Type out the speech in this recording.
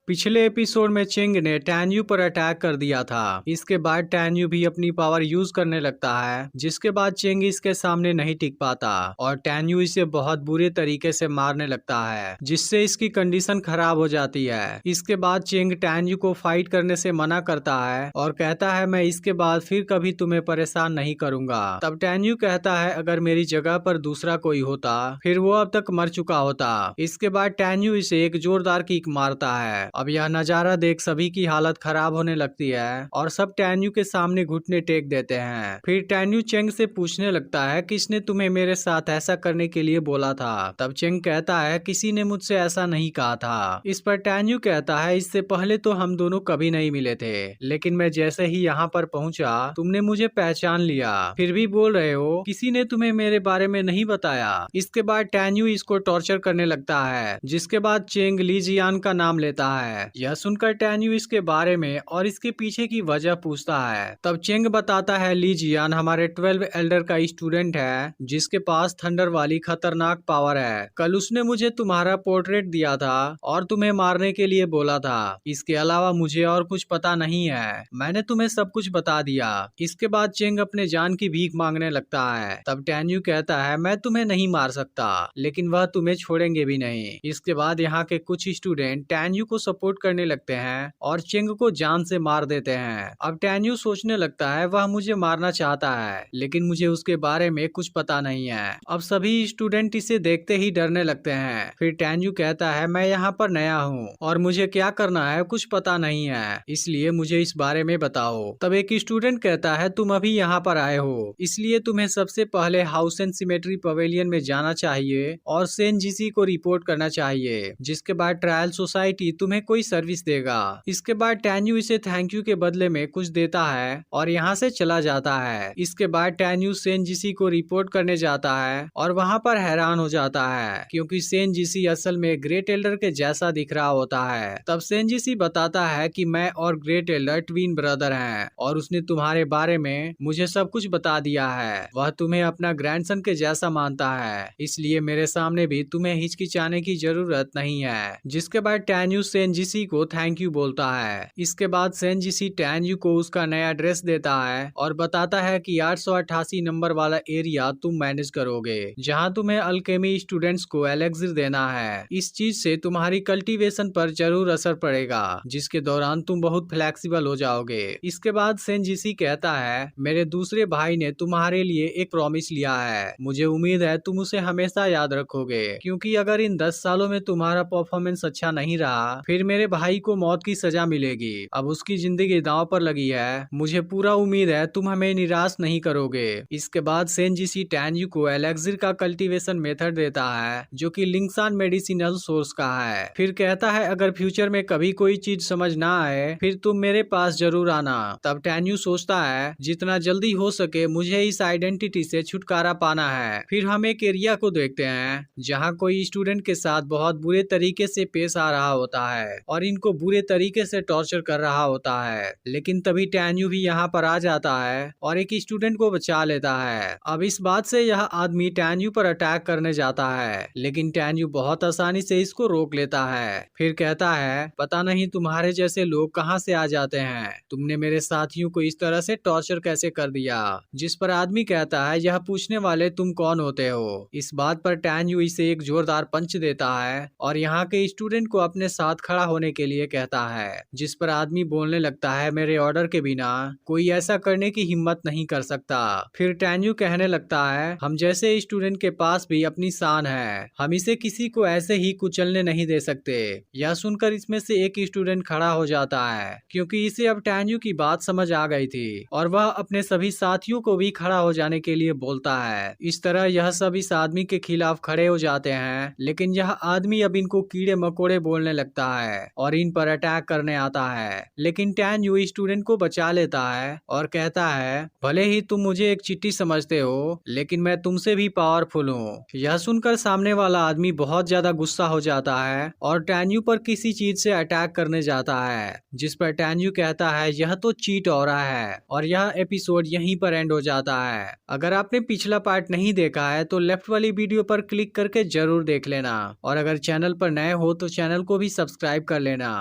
पिछले एपिसोड में चेंग ने टैन्यू पर अटैक कर दिया था। इसके बाद टैन्यू भी अपनी पावर यूज करने लगता है, जिसके बाद चेंग इसके सामने नहीं टिक पाता और टैन्यू इसे बहुत बुरे तरीके से मारने लगता है, जिससे इसकी कंडीशन खराब हो जाती है। इसके बाद चेंग टैन्यू को फाइट करने से मना करता है और कहता है मैं इसके बाद फिर कभी तुम्हें परेशान नहीं करूंगा। तब टैन्यू कहता है अगर मेरी जगह पर दूसरा कोई होता फिर वो अब तक मर चुका होता। इसके बाद टैन्यू इसे एक जोरदार किक मारता है। अब यह नजारा देख सभी की हालत खराब होने लगती है और सब टैन्यू के सामने घुटने टेक देते हैं। फिर टैन्यू चेंग से पूछने लगता है किसने तुम्हें मेरे साथ ऐसा करने के लिए बोला था। तब चेंग कहता है किसी ने मुझसे ऐसा नहीं कहा था। इस पर टैन्यू कहता है इससे पहले तो हम दोनों कभी नहीं मिले थे, लेकिन मैं जैसे ही यहाँ पर पहुँचा तुमने मुझे पहचान लिया, फिर भी बोल रहे हो किसी ने तुम्हें मेरे बारे में नहीं बताया। इसके बाद टैन्यू इसको टॉर्चर करने लगता है, जिसके बाद चेंग ली जियान का नाम लेता है। यह सुनकर टैन्यू इसके बारे में और इसके पीछे की वजह पूछता है। तब चेंग बताता है ली जियान हमारे 12 एल्डर का स्टूडेंट है, जिसके पास थंडर वाली खतरनाक पावर है। कल उसने मुझे तुम्हारा पोर्ट्रेट दिया था और तुम्हें मारने के लिए बोला था। इसके अलावा मुझे और कुछ पता नहीं है, मैंने तुम्हें सब कुछ बता दिया। इसके बाद चेंग अपने जान की भीख मांगने लगता है। तब टैन्यू कहता है मैं तुम्हें नहीं मार सकता, लेकिन वह तुम्हें छोड़ेंगे भी नहीं। इसके बाद यहाँ के कुछ स्टूडेंट टैन्यू को सपोर्ट करने लगते हैं और चेंग को जान से मार देते हैं। अब टैन्यू सोचने लगता है वह मुझे मारना चाहता है, लेकिन मुझे उसके बारे में कुछ पता नहीं है। अब सभी स्टूडेंट इसे देखते ही डरने लगते हैं। फिर टैन्यू कहता है मैं यहाँ पर नया हूँ और मुझे क्या करना है कुछ पता नहीं है, इसलिए मुझे इस बारे में बताओ। तब एक स्टूडेंट कहता है तुम अभी यहाँ पर आए हो, इसलिए तुम्हें सबसे पहले हाउस एंड सिमेट्री पवेलियन में जाना चाहिए और सेनजीसी को रिपोर्ट करना चाहिए, जिसके बाद ट्रायल सोसाइटी तुम्हें कोई सर्विस देगा। इसके बाद टैन्यू इसे थैंक यू के बदले में कुछ देता है और यहाँ से चला जाता है। इसके बाद टैन्यू सेनजीसी को रिपोर्ट करने जाता है और वहाँ पर हैरान हो जाता है, क्योंकि सेनजीसी असल में ग्रेट एल्डर के जैसा दिख रहा होता है। तब सेनजीसी बताता है कि मैं और ग्रेट एल्डर ट्विन ब्रदर हैं और उसने तुम्हारे बारे में मुझे सब कुछ बता दिया है। वह तुम्हें अपना ग्रैंडसन के जैसा मानता है, इसलिए मेरे सामने भी तुम्हें हिचकिचाने की जरूरत नहीं है। जिसके बाद टैन्यू सेनजीसी को थैंक यू बोलता है। इसके बाद सेनजीसी टैन्यू को उसका नया ड्रेस देता है और बताता है कि 888 नंबर वाला एरिया तुम मैनेज करोगे, जहां तुम्हें अल्केमी स्टूडेंट्स को एलेक्सिर देना है। इस चीज से तुम्हारी कल्टीवेशन पर जरूर असर पड़ेगा, जिसके दौरान तुम बहुत फ्लेक्सिबल हो जाओगे। इसके बाद सेनजीसी कहता है मेरे दूसरे भाई ने तुम्हारे लिए एक प्रॉमिस लिया है, मुझे उम्मीद है तुम उसे हमेशा याद रखोगे, क्योंकि अगर इन 10 सालों में तुम्हारा परफॉर्मेंस अच्छा नहीं रहा फिर मेरे भाई को मौत की सजा मिलेगी। अब उसकी जिंदगी दांव पर लगी है, मुझे पूरा उम्मीद है तुम हमें निराश नहीं करोगे। इसके बाद सेनजीसी टैन्यू को एलेक्सिर का कल्टीवेशन मेथड देता है, जो कि लिंगसान मेडिसिनल सोर्स का है। फिर कहता है अगर फ्यूचर में कभी कोई चीज समझ ना आए फिर तुम मेरे पास जरूर आना। तब टैन्यू सोचता है जितना जल्दी हो सके मुझे इस आइडेंटिटी से छुटकारा पाना है। फिर हम एक एरिया को देखते हैं जहाँ कोई स्टूडेंट के साथ बहुत बुरे तरीके से पेश आ रहा होता है और इनको बुरे तरीके से टॉर्चर कर रहा होता है, लेकिन तभी टैन्यू भी यहाँ पर आ जाता है और एक स्टूडेंट को बचा लेता है। अब इस बात से यह आदमी टैन्यू पर अटैक करने जाता है, लेकिन टैन्यू बहुत आसानी से इसको रोक लेता है। फिर कहता है पता नहीं तुम्हारे जैसे लोग कहाँ से आ जाते हैं, तुमने मेरे साथियों को इस तरह से टॉर्चर कैसे कर दिया। जिस पर आदमी कहता है यह पूछने वाले तुम कौन होते हो। इस बात पर टैन्यू इसे एक जोरदार पंच देता है और यहाँ के स्टूडेंट को अपने साथ खड़ा होने के लिए कहता है, जिस पर आदमी बोलने लगता है मेरे ऑर्डर के बिना कोई ऐसा करने की हिम्मत नहीं कर सकता। फिर टैन्यू कहने लगता है हम जैसे स्टूडेंट के पास भी अपनी शान है, हम इसे किसी को ऐसे ही कुचलने नहीं दे सकते। यह सुनकर इसमें से एक स्टूडेंट खड़ा हो जाता है, क्योंकि इसे अब टैन्यू की बात समझ आ गई थी और वह अपने सभी साथियों को भी खड़ा हो जाने के लिए बोलता है। इस तरह यह सब इस आदमी के खिलाफ खड़े हो जाते हैं, लेकिन यह आदमी अब इनको कीड़े मकोड़े बोलने लगता है और इन पर अटैक करने आता है। लेकिन टैन्यू स्टूडेंट को बचा लेता है और कहता है भले ही तुम मुझे एक चिट्ठी समझते हो, लेकिन मैं तुमसे भी पावरफुल हूँ। यह सुनकर सामने वाला आदमी बहुत ज्यादा गुस्सा हो जाता है और टैन्यू पर किसी चीज से अटैक करने जाता है, जिस पर टैन्यू कहता है यह तो चीट हो रहा है और यह एपिसोड यहीं पर एंड हो जाता है। अगर आपने पिछला पार्ट नहीं देखा है तो लेफ्ट वाली वीडियो पर क्लिक करके जरूर देख लेना और अगर चैनल पर नए हो तो चैनल को भी सब्सक्राइब कर लेना।